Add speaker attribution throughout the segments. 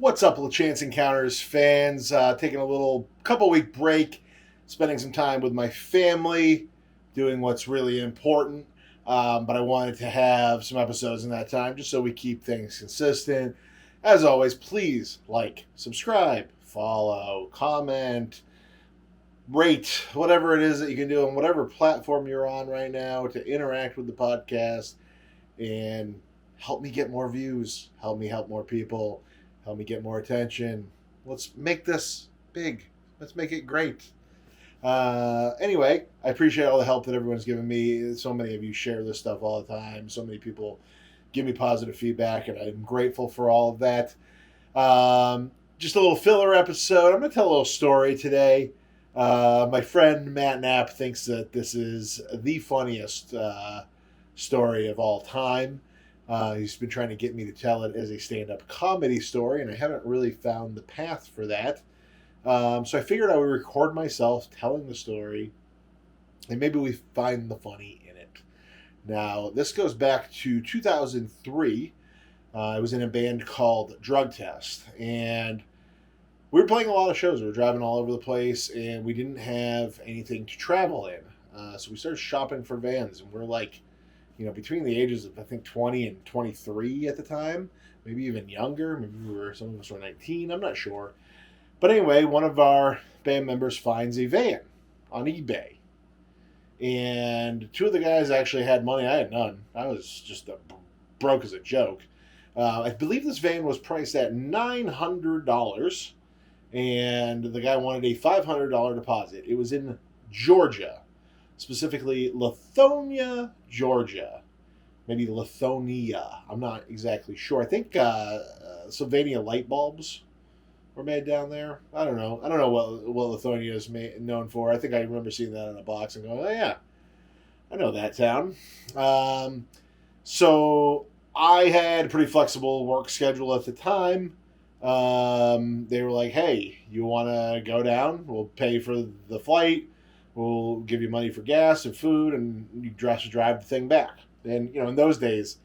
Speaker 1: What's up, Little Chance Encounters fans? Taking a little couple week break, spending some time with my family, doing what's really important. But I wanted to have some episodes in that time just so we keep things consistent. As always, please like, subscribe, follow, comment, rate, whatever it is that you can do on whatever platform you're on right now to interact with the podcast and help me get more views, help me help more people, help me get more attention. Let's make this big. Let's make it great. Anyway, I appreciate all the help that everyone's given me. So many of you share this stuff all the time. So many people give me positive feedback, and I'm grateful for all of that. Just a little filler episode. I'm going to tell a little story today. My friend Matt Knapp thinks that this is the funniest story of all time. He's been trying to get me to tell it as a stand-up comedy story, and I haven't really found the path for that. So I figured I would record myself telling the story, and maybe we find the funny in it. Now, this goes back to 2003. I was in a band called Drug Test, and we were playing a lot of shows. We were driving all over the place, and we didn't have anything to travel in. So we started shopping for vans, and we're like, between the ages of, I think, 20 and 23 at the time, maybe even younger. Maybe some of us were 19. I'm not sure. But anyway, one of our band members finds a van on eBay. And two of the guys actually had money. I had none. I was just broke as a joke. I believe this van was priced at $900, and the guy wanted a $500 deposit. It was in Georgia, specifically Lithonia, Georgia. Maybe Lithonia. I'm not exactly sure. I think Sylvania light bulbs were made down there. I don't know. I don't know what Lithonia is known for. I think I remember seeing that in a box and going, oh, yeah, I know that town. So I had a pretty flexible work schedule at the time. They were like, hey, you want to go down? We'll pay for the flight. We'll give you money for gas and food, and you drive the thing back. And, in those days,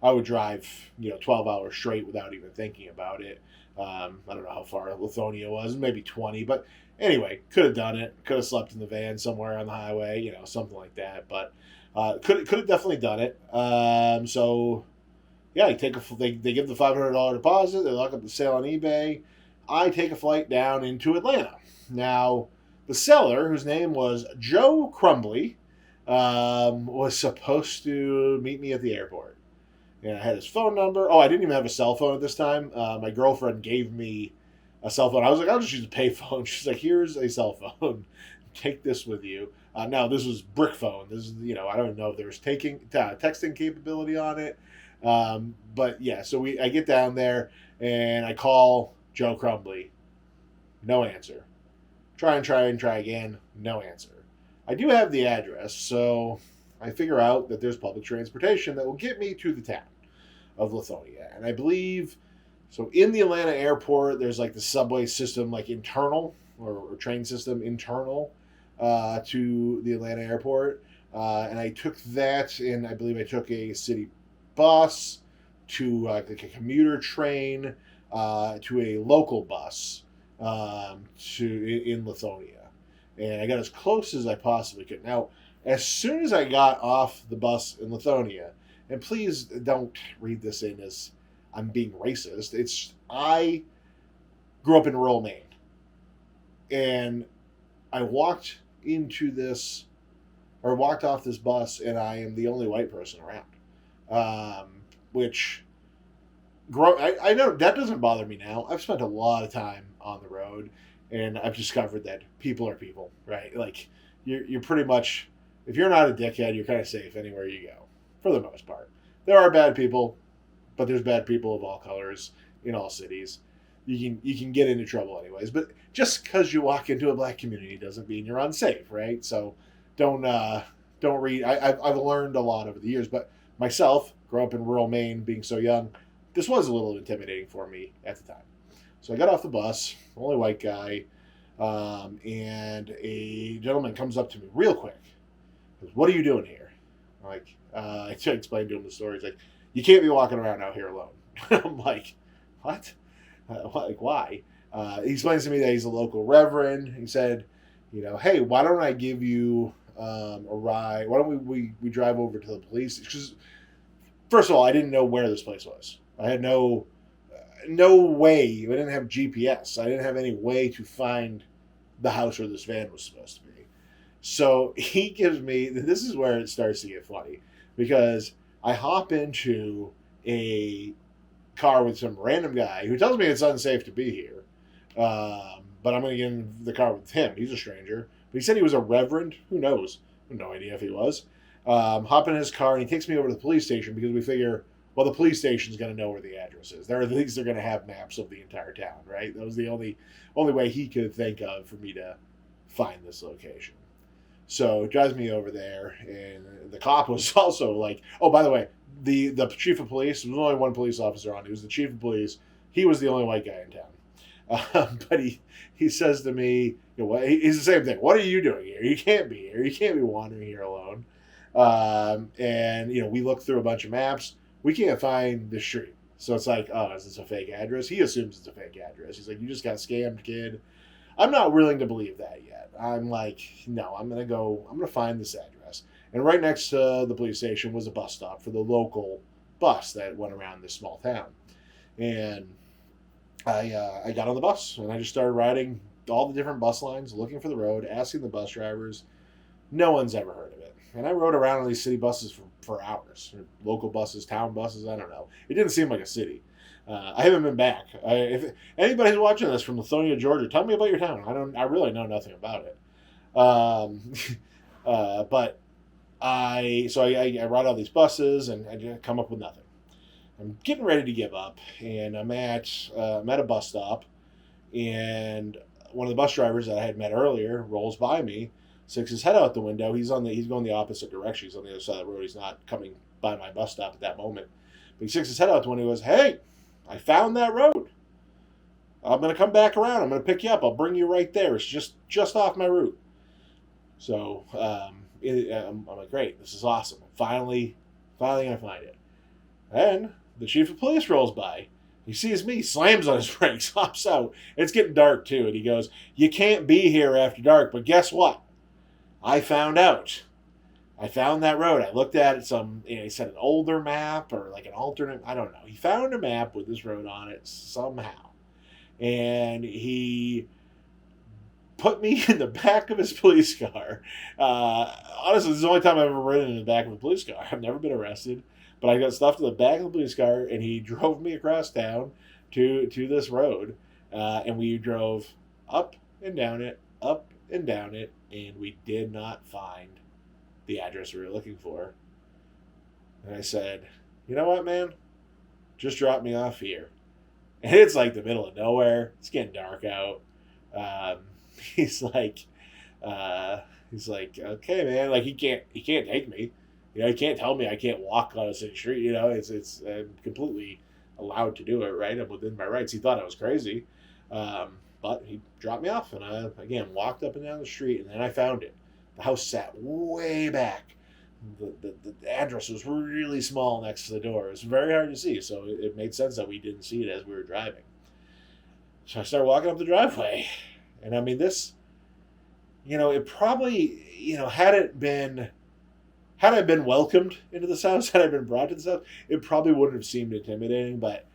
Speaker 1: I would drive, 12 hours straight without even thinking about it. I don't know how far Lithonia was, maybe 20. But anyway, could have done it. Could have slept in the van somewhere on the highway, something like that. But could have definitely done it. So, yeah, they give the $500 deposit. They lock up the sale on eBay. I take a flight down into Atlanta. Now, the seller, whose name was Joe Crumbly, was supposed to meet me at the airport. And I had his phone number. Oh, I didn't even have a cell phone at this time. My girlfriend gave me a cell phone. I was like, I'll just use a payphone. She's like, here's a cell phone. Take this with you. Now, this was brick phone. This is, I don't know if there was texting capability on it. But yeah, so I get down there and I call Joe Crumbly. No answer. Try again. No answer. I do have the address, so I figure out that there's public transportation that will get me to the town of Lithonia. And I believe, so in the Atlanta airport, there's like the subway system, like internal, or train system internal to the Atlanta airport. And I took that, and I believe I took a city bus to like a commuter train to a local bus in Lithonia. And I got as close as I possibly could. Now, as soon as I got off the bus in Lithonia, and please don't read this in as I'm being racist, I grew up in rural Maine. And I walked off this bus, and I am the only white person around. I know that doesn't bother me now. I've spent a lot of time on the road, and I've discovered that people are people, right? Like, you're pretty much, if you're not a dickhead, you're kind of safe anywhere you go, for the most part. There are bad people, but there's bad people of all colors in all cities. You can get into trouble anyways. But just because you walk into a black community doesn't mean you're unsafe, right? So don't read. I've learned a lot over the years, but myself, grew up in rural Maine, being so young, this was a little intimidating for me at the time. So I got off the bus, only white guy, and a gentleman comes up to me real quick. He goes, "What are you doing here?" I explained to him the story. He's like, "You can't be walking around out here alone." I'm like, "What?" Like, why? He explains to me that he's a local reverend. He said, hey, why don't I give you a ride? Why don't we drive over to the police? Because first of all, I didn't know where this place was. I had no way. I didn't have GPS. I didn't have any way to find the house where this van was supposed to be. So he gives me. This is where it starts to get funny, because I hop into a car with some random guy who tells me it's unsafe to be here. But I'm going to get in the car with him. He's a stranger. But he said he was a reverend. Who knows? I have no idea if he was. Hop in his car, and he takes me over to the police station because we figure, well, the police station's going to know where the address is. At least they're going to have maps of the entire town, right? That was the only way he could think of for me to find this location. So it drives me over there, and the cop was also like, oh, by the way, the chief of police, there was only one police officer on. He was the chief of police. He was the only white guy in town. But he says to me, he's the same thing. What are you doing here? You can't be here. You can't be wandering here alone. And we look through a bunch of maps. We can't find the street. So it's like, oh, is this a fake address? He assumes it's a fake address. He's like, you just got scammed, kid. I'm not willing to believe that yet. I'm like, no, I'm going to find this address. And right next to the police station was a bus stop for the local bus that went around this small town. And I got on the bus, and I just started riding all the different bus lines, looking for the road, asking the bus drivers. No one's ever heard of it. And I rode around on these city buses for hours. Local buses, town buses, I don't know. It didn't seem like a city. I haven't been back. If anybody's watching this from Lithonia, Georgia, tell me about your town. I really know nothing about it. But I ride all these buses, and I come up with nothing. I'm getting ready to give up, and I'm at a bus stop, and one of the bus drivers that I had met earlier rolls by me, sticks his head out the window. He's going the opposite direction. He's on the other side of the road. He's not coming by my bus stop at that moment. But he sticks his head out the window and goes, "Hey, I found that road. I'm going to come back around. I'm going to pick you up. I'll bring you right there. It's just off my route." So I'm like, great. This is awesome. Finally going to find it. Then the chief of police rolls by. He sees me, slams on his brakes, hops out. It's getting dark, too. And he goes, "You can't be here after dark, but guess what? I found out. I found that road. I looked at it, he said an older map or like an alternate, I don't know. He found a map with this road on it somehow. And he put me in the back of his police car. Honestly, this is the only time I've ever ridden in the back of a police car. I've never been arrested. But I got stuffed in the back of the police car, and he drove me across town to this road. And we drove up and down it, and we did not find the address we were looking for. And I said, "You know what, man? Just drop me off here." And it's like the middle of nowhere. It's getting dark out. He's like, "Okay, man." Like he can't take me. He can't tell me I can't walk on a city street. It's I'm completely allowed to do it, right? I'm within my rights. He thought I was crazy. But he dropped me off, and I, again, walked up and down the street, and then I found it. The house sat way back. The address was really small next to the door. It was very hard to see, so it made sense that we didn't see it as we were driving. So I started walking up the driveway, and I mean, this, it probably, had I been welcomed into this house, had I been brought to this house, it probably wouldn't have seemed intimidating, but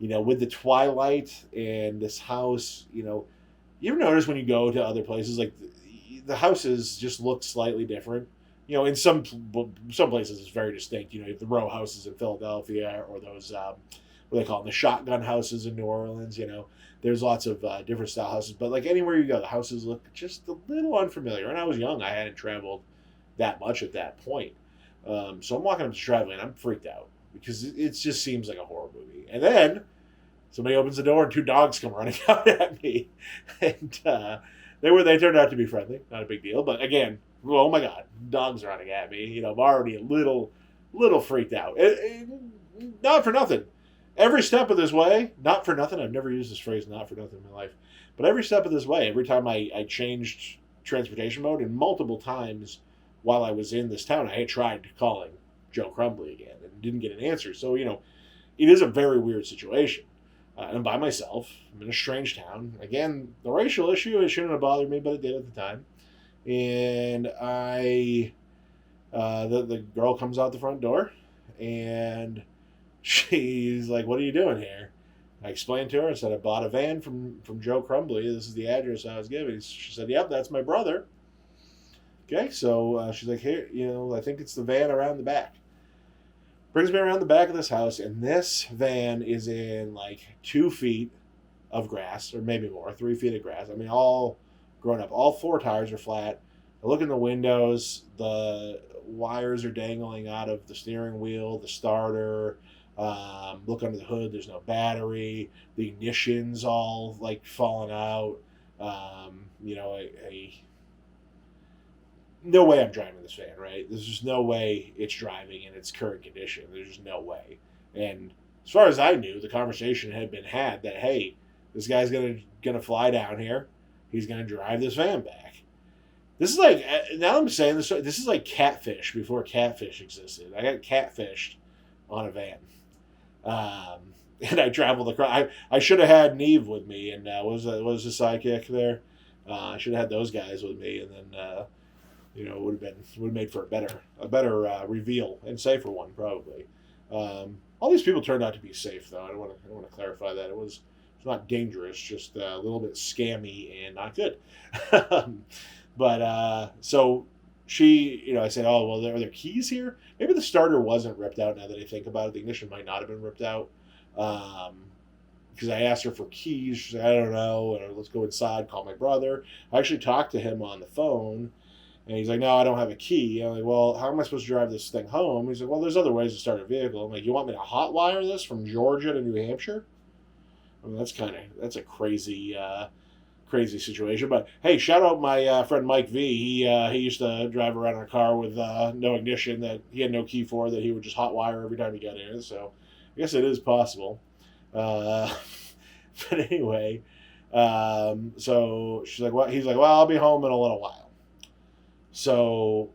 Speaker 1: with the twilight and this house, you ever notice when you go to other places, like the houses just look slightly different. In some places it's very distinct. You have the row houses in Philadelphia, or those, what they call them, the shotgun houses in New Orleans. There's lots of different style houses. But like anywhere you go, the houses look just a little unfamiliar. And I was young. I hadn't traveled that much at that point. So I'm walking up the driveway, and I'm freaked out, because it just seems like a horror movie. And then somebody opens the door, and two dogs come running out at me. And they turned out to be friendly. Not a big deal. But again, oh my God, dogs running at me. I'm already a little freaked out. Not for nothing. Every step of this way, not for nothing. I've never used this phrase, not for nothing, in my life. But every step of this way, every time I changed transportation mode, and multiple times while I was in this town, I had tried calling Joe Crumbly again and didn't get an answer. So, it is a very weird situation. and I'm by myself. I'm in a strange town. Again, the racial issue, it shouldn't have bothered me, but it did at the time. And the girl comes out the front door, and she's like, "What are you doing here?" I explained to her. I said, "I bought a van from Joe Crumbly. This is the address I was given." She said, "Yep, that's my brother." Okay, so she's like, "Here, I think it's the van around the back." Brings me around the back of this house, and this van is in like 2 feet of grass, or maybe more, 3 feet of grass. I mean, all grown up. All four tires are flat. I look in the windows. The wires are dangling out of the steering wheel, the starter. Look under the hood. There's no battery. The ignition's all like falling out. No way I'm driving this van, right? There's just no way it's driving in its current condition. There's just no way. And as far as I knew, the conversation had been had that, hey, this guy's gonna fly down here. He's gonna drive this van back. This is like, now I'm saying this is like catfish before catfish existed. I got catfished on a van. And I traveled across. I should have had Neve with me, and what was the sidekick there? I should have had those guys with me, and then it would have made for a better reveal and safer one probably. All these people turned out to be safe though. I want to clarify that it's not dangerous, just a little bit scammy and not good. But so she, I said, "Oh well, are there keys here?" Maybe the starter wasn't ripped out. Now that I think about it, the ignition might not have been ripped out. Because I asked her for keys. She said, "I don't know. And let's go inside, call my brother." I actually talked to him on the phone, and he's like, "No, I don't have a key." I'm like, "Well, how am I supposed to drive this thing home?" He's like, "Well, there's other ways to start a vehicle." I'm like, "You want me to hotwire this from Georgia to New Hampshire?" I mean, that's a crazy situation. But hey, shout out my friend Mike V. He used to drive around in a car with no ignition that he had no key for, that he would just hotwire every time he got in. So I guess it is possible. But anyway, so she's like, "What?" He's like, "Well, I'll be home in a little while." So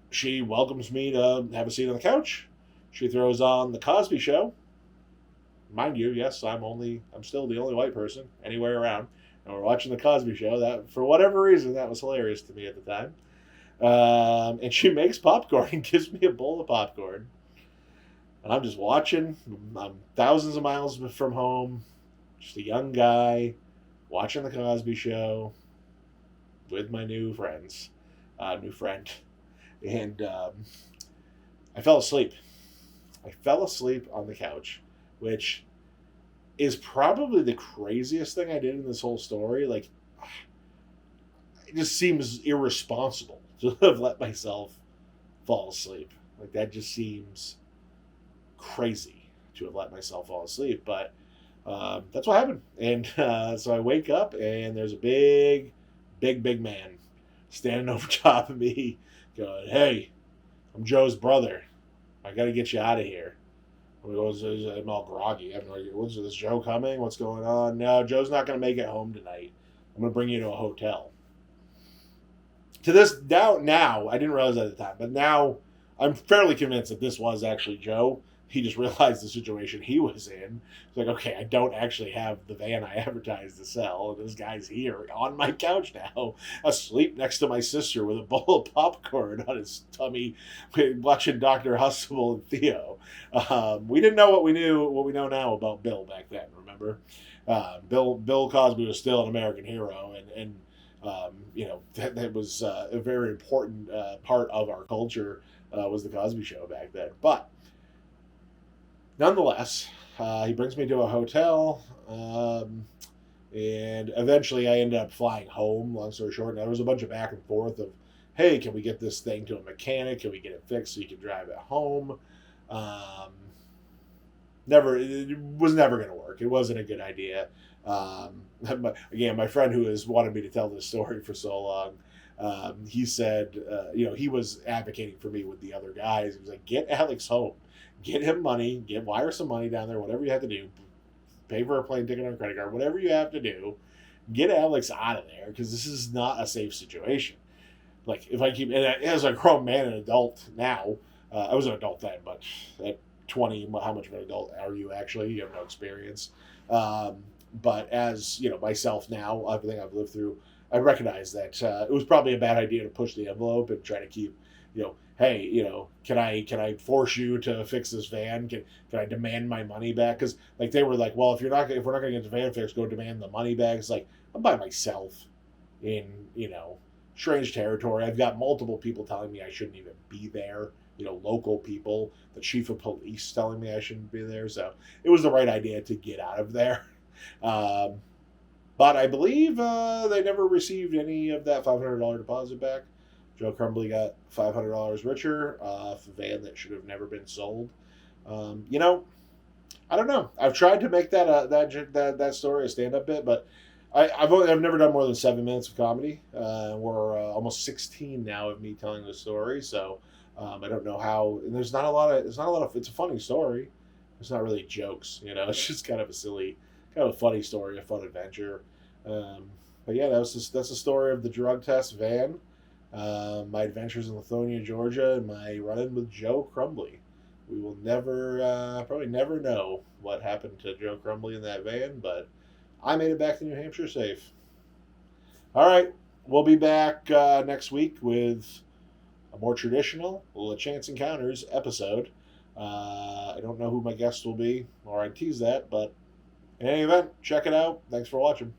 Speaker 1: she welcomes me to have a seat on the couch. She throws on the Cosby Show. Mind you, yes, I'm still the only white person anywhere around. And we're watching the Cosby Show. That, for whatever reason, that was hilarious to me at the time. And she makes popcorn and gives me a bowl of popcorn. And I'm just watching. I'm thousands of miles from home. Just a young guy watching the Cosby Show with my new friend. And I fell asleep. I fell asleep on the couch, which is probably the craziest thing I did in this whole story. Like, it just seems irresponsible to have let myself fall asleep. Like, that just seems crazy to have let myself fall asleep. But that's what happened. And so I wake up, and there's a big man standing over top of me going, "Hey, I'm Joe's brother. I got to get you out of here." I'm all groggy. I have no idea. Is Joe coming? What's going on? No, Joe's not going to make it home tonight. I'm going to bring you to a hotel. To this now, I didn't realize that at the time, but now I'm fairly convinced that this was actually Joe. He just realized the situation he was in. It's like, okay, I don't actually have the van I advertised to sell. This guy's here on my couch now, asleep next to my sister with a bowl of popcorn on his tummy, watching Dr. Huxtable and Theo. We didn't know what we know now about Bill back then, remember? Bill Cosby was still an American hero, and that was a very important part of our culture, was the Cosby Show back then. But nonetheless, he brings me to a hotel, and eventually I ended up flying home, long story short. And there was a bunch of back and forth of, "Hey, can we get this thing to a mechanic? Can we get it fixed so you can drive it home?" It was never going to work. It wasn't a good idea. Again, my friend who has wanted me to tell this story for so long, he said, he was advocating for me with the other guys. He was like, "Get Alex home. Get him money, wire some money down there, whatever you have to do, pay for a plane ticket on a credit card, whatever you have to do, get Alex out of there, because this is not a safe situation." Like, if I keep, and as a grown man and adult now, I was an adult then, but at 20, how much of an adult are you actually? You have no experience. But as you know, myself now, everything I've lived through, I recognize that it was probably a bad idea to push the envelope and try to keep, hey, can I force you to fix this van? Can I demand my money back? Because like they were like, well, if we're not going to get the van fixed, go demand the money back. It's like I'm by myself in strange territory. I've got multiple people telling me I shouldn't even be there. Local people, the chief of police telling me I shouldn't be there. So it was the right idea to get out of there. Um, but I believe they never received any of that $500 deposit back. Joe Crumbly got $500 richer off a van that should have never been sold. I don't know. I've tried to make that story a stand-up bit, but I've never done more than 7 minutes of comedy. We're almost 16 now of me telling the story, so I don't know how. And there's not a lot of. It's a funny story. It's not really jokes, It's just kind of a silly, kind of a funny story, a fun adventure. Um, but yeah, that's the story of the drug test van, my adventures in Lithonia, Georgia, and my run-in with Joe Crumbly. We will probably never know what happened to Joe Crumbly in that van, but I made it back to New Hampshire safe. All right, we'll be back next week with a more traditional Chance Encounters episode. I don't know who my guest will be, or I tease that, but in any event, check it out. Thanks for watching.